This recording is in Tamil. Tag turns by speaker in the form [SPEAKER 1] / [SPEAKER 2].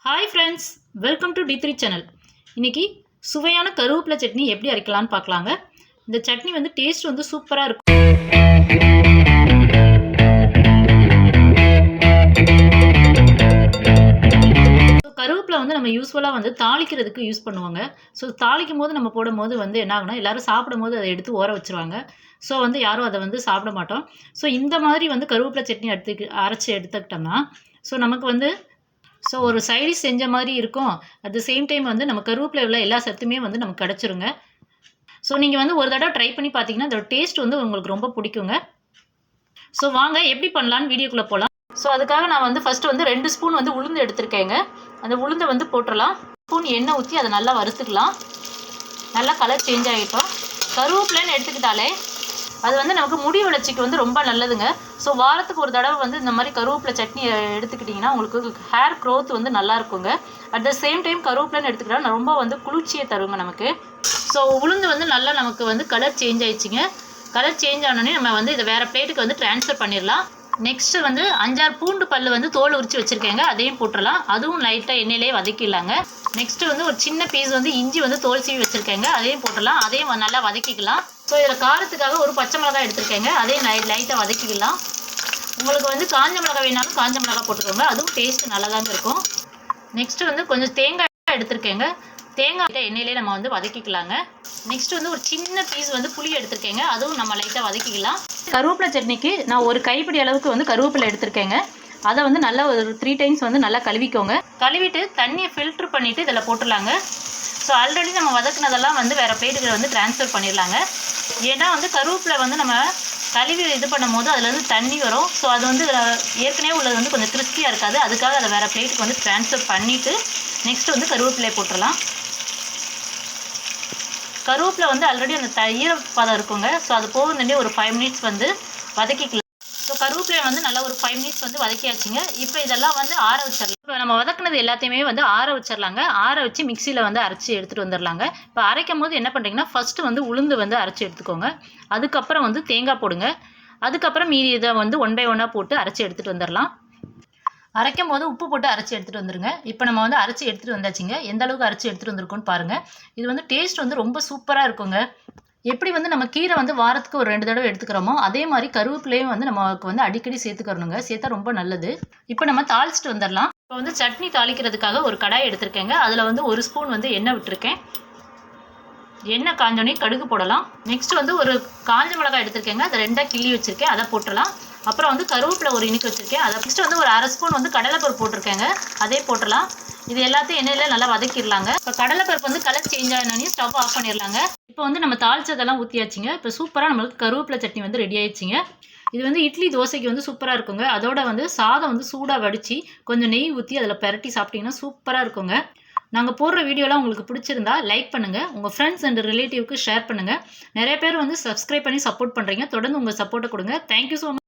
[SPEAKER 1] Hi friends, welcome to D3 channel. இன்றைக்கி சுவையான கருவேப்பிலை சட்னி எப்படி அரைக்கலான்னு பார்க்கலாங்க. இந்த சட்னி வந்து டேஸ்ட் வந்து சூப்பராக இருக்கும். கருவேப்பிலை வந்து நம்ம யூஸ்வலாக வந்து தாளிக்கிறதுக்கு யூஸ் பண்ணுவாங்க. ஸோ தாளிக்கும் போது நம்ம போடும்போது வந்து என்ன ஆகுனா, எல்லோரும் சாப்பிடும் போது அதை எடுத்து ஊற வச்சுருவாங்க. ஸோ வந்து யாரும் அதை வந்து சாப்பிட மாட்டோம். ஸோ இந்த மாதிரி வந்து கருவேப்பிலை சட்னி அரைச்சி எடுத்துக்கிட்டோம்னா நமக்கு வந்து ஒரு சைடிஷ் செஞ்ச மாதிரி இருக்கும். அட் த சேம் டைம் வந்து நம்ம கருவேப்பிலை உள்ள எல்லா சத்துமே வந்து நமக்கு கிடச்சிருங்க. ஸோ நீங்கள் வந்து ஒரு தடவை ட்ரை பண்ணி பார்த்தீங்கன்னா அதோட டேஸ்ட் வந்து உங்களுக்கு ரொம்ப பிடிக்குங்க. ஸோ வாங்க எப்படி பண்ணலான்னு வீடியோக்குள்ளே போகலாம். ஸோ அதுக்காக நான் வந்து ஃபஸ்ட்டு வந்து 2 ஸ்பூன் வந்து உளுந்து எடுத்திருக்கேங்க. அந்த உளுந்தை வந்து போட்டுடலாம். ஸ்பூன் எண்ணெய் ஊற்றி அதை நல்லா வறுத்துக்கலாம். நல்லா கலர் சேஞ்ச் ஆகிட்டோம். கருவேப்பிலைன்னு எடுத்துக்கிட்டாலே அது வந்து நமக்கு முடி வளர்ச்சிக்கு வந்து ரொம்ப நல்லதுங்க. ஸோ வாரத்துக்கு ஒரு தடவை வந்து இந்த மாதிரி கருவேப்பிலை சட்னி எடுத்துக்கிட்டிங்கன்னா உங்களுக்கு ஹேர் க்ரோத் வந்து நல்லா இருக்குங்க. அட் த சேம் டைம் கருவேப்பிலைன்னு எடுத்துக்கிட்டா ரொம்ப வந்து குளிர்ச்சியை தருங்க நமக்கு. ஸோ உளுந்து வந்து நல்லா நமக்கு வந்து கலர் சேஞ்ச் ஆயிடுச்சுங்க. கலர் சேஞ்ச் ஆனோடனே நம்ம வந்து இதை வேறு பிளேட்டுக்கு வந்து ட்ரான்ஸ்ஃபர் பண்ணிடலாம். நெக்ஸ்ட்டு வந்து 5-6 பூண்டு பல் வந்து தோல் உரித்து வச்சுருக்கேங்க. அதையும் போட்டுடலாம். அதுவும் லைட்டாக எண்ணெயிலே வதக்கிடலாங்க. நெக்ஸ்ட்டு வந்து ஒரு சின்ன பீஸ் வந்து இஞ்சி வந்து தோல் சீவி வச்சுருக்கேங்க. அதையும் போட்டுடலாம். அதையும் நல்லா வதக்கிக்கலாம். ஸோ இதில் காரத்துக்காக ஒரு பச்சை மிளகாய் எடுத்துருக்கேங்க. அதையும் லைட்டாக வதக்கிக்கலாம். உங்களுக்கு வந்து காஞ்ச மிளகாய் வேணாலும் காஞ்ச மிளகாய் போட்டுக்கோங்க. அதுவும் டேஸ்ட்டு நல்லா தாங்க இருக்கும். நெக்ஸ்ட்டு வந்து கொஞ்சம் தேங்காய் எடுத்துருக்கேங்க. தேங்காய் எண்ணெயிலே நம்ம வந்து வதக்கிக்கலாங்க. நெக்ஸ்ட் வந்து ஒரு சின்ன பீஸ் வந்து புளி எடுத்துருக்கேங்க. அதுவும் நம்ம லைட்டாக வதக்கிக்கலாம். கருவேப்பிலை சட்னிக்கு நான் ஒரு கைப்பிடி அளவுக்கு வந்து கருவேப்பிலை எடுத்திருக்கேங்க. அதை வந்து நல்லா ஒரு 3 டைம்ஸ் வந்து நல்லா கழுவிக்கோங்க. கழுவிட்டு தண்ணியை ஃபில்ட்ரு பண்ணிவிட்டு இதில் போட்டுடலாங்க. ஸோ ஆல்ரெடி நம்ம வதக்குனதெல்லாம் வந்து வேறு பிளேட்டுக்கு வந்து ட்ரான்ஸ்ஃபர் பண்ணிடலாங்க. ஏன்னா வந்து கருவேப்பிலை வந்து நம்ம கழுவி இது பண்ணும் போது அதில் வந்து தண்ணி வரும். ஸோ அது வந்து ஏற்கனவே உள்ளது வந்து கொஞ்சம் கிறிஸ்பியாக இருக்காது. அதுக்காக அதை வேறு பிளேட்டுக்கு வந்து ட்ரான்ஸ்ஃபர் பண்ணிவிட்டு நெக்ஸ்ட் வந்து கருவேப்பிலை போட்டுடலாம். கருவேப்பிலை வந்து ஆல்ரெடி அந்த ஈரப்பதம் இருக்குங்க. ஸோ அது போகுதுன்னே ஒரு 5 மினிட்ஸ் வந்து வதக்கிக்கலாம். ஸோ கருவேப்பிலை வந்து நல்லா ஒரு 5 மினிட்ஸ் வந்து வதக்கியாச்சுங்க. இப்போ இதெல்லாம் வந்து ஆற வச்சிடலாம். இப்போ நம்ம வதக்குனது எல்லாத்தையுமே வந்து ஆற வச்சிடலாங்க. ஆற வச்சு மிக்சியில் வந்து அரைச்சி எடுத்துகிட்டு வந்துடலாங்க. இப்போ அரைக்கும் போது என்ன பண்ணுறீங்கன்னா ஃபஸ்ட்டு வந்து உளுந்து வந்து அரைச்சி எடுத்துக்கோங்க. அதுக்கப்புறம் வந்து தேங்காய் போடுங்க. அதுக்கப்புறம் மீதி இதை வந்து 1 பை 1 போட்டு அரைச்சி எடுத்துகிட்டு வந்துடலாம். அரைக்கும் போது உப்பு போட்டு அரைச்சி எடுத்துகிட்டு வந்துடுங்க. இப்போ நம்ம வந்து அரைச்சி எடுத்துகிட்டு வந்தாச்சுங்க. எந்த அளவுக்கு அரைச்சி எடுத்துகிட்டு வந்திருக்கோன்னு பாருங்கள். இது வந்து டேஸ்ட் வந்து ரொம்ப சூப்பராக இருக்குங்க. எப்படி வந்து நம்ம கீரை வந்து வாரத்துக்கு ஒரு 2 தடவை எடுத்துக்கிறோமோ அதே மாதிரி கருவேப்பிலையும் வந்து நமக்கு வந்து அடிக்கடி சேர்த்துக்கிறணுங்க. சேர்த்தா ரொம்ப நல்லது. இப்போ நம்ம தாளிச்சிட்டு வந்துடலாம். இப்போ வந்து சட்னி தாளிக்கிறதுக்காக ஒரு கடாய் எடுத்திருக்கேங்க. அதில் வந்து 1 ஸ்பூன் வந்து எண்ணெய் விட்டுருக்கேன். எண்ணெய் காஞ்சோடனே கடுகு போடலாம். நெக்ஸ்ட் வந்து ஒரு காஞ்ச மிளகாய் எடுத்திருக்கேங்க. அதை 2ஆக கிள்ளி வச்சுருக்கேன். அதை போட்டுடலாம். அப்புறம் வந்து கருவேப்பிலை ஒரு இனிக்கு வச்சுருக்கேன். அதை நெக்ஸ்ட் வந்து ஒரு 1/2 ஸ்பூன் வந்து கடலைப்பருப்பு போட்டிருக்கேங்க. அதே போட்டுடலாம். இது எல்லாத்தையும் எண்ணெயில் நல்லா வதக்கிடலாங்க. இப்போ கடலைப்பருப்பு வந்து கலர் சேஞ்ச் ஆனோடனே ஸ்டவ் ஆஃப் பண்ணிடலாங்க. இப்போ வந்து நம்ம தாளிச்சதெல்லாம் ஊற்றியாச்சுங்க. இப்போ சூப்பராக நம்மளுக்கு கருவேப்பிலை சட்னி வந்து ரெடி ஆயிடுச்சுங்க. இது வந்து இட்லி தோசைக்கு வந்து சூப்பராக இருக்குங்க. அதோட வந்து சாதம் வந்து சூடாக வடித்து கொஞ்சம் நெய் ஊற்றி அதில் பெரட்டி சாப்பிட்டிங்கன்னா சூப்பராக இருக்குங்க. நாங்கள் போடுற வீடியோலாம் உங்களுக்கு பிடிச்சிருந்தா லைக் பண்ணுங்கள். உங்கள் ஃப்ரெண்ட்ஸ் அண்ட் ரிலேட்டிவ்க்கு ஷேர் பண்ணுங்கள். நிறைய பேர் வந்து சப்ஸ்கிரைப் பண்ணி சப்போர்ட் பண்ணுறீங்க. தொடர்ந்து உங்கள் சப்போர்ட்டை கொடுங்க. Thank you so much.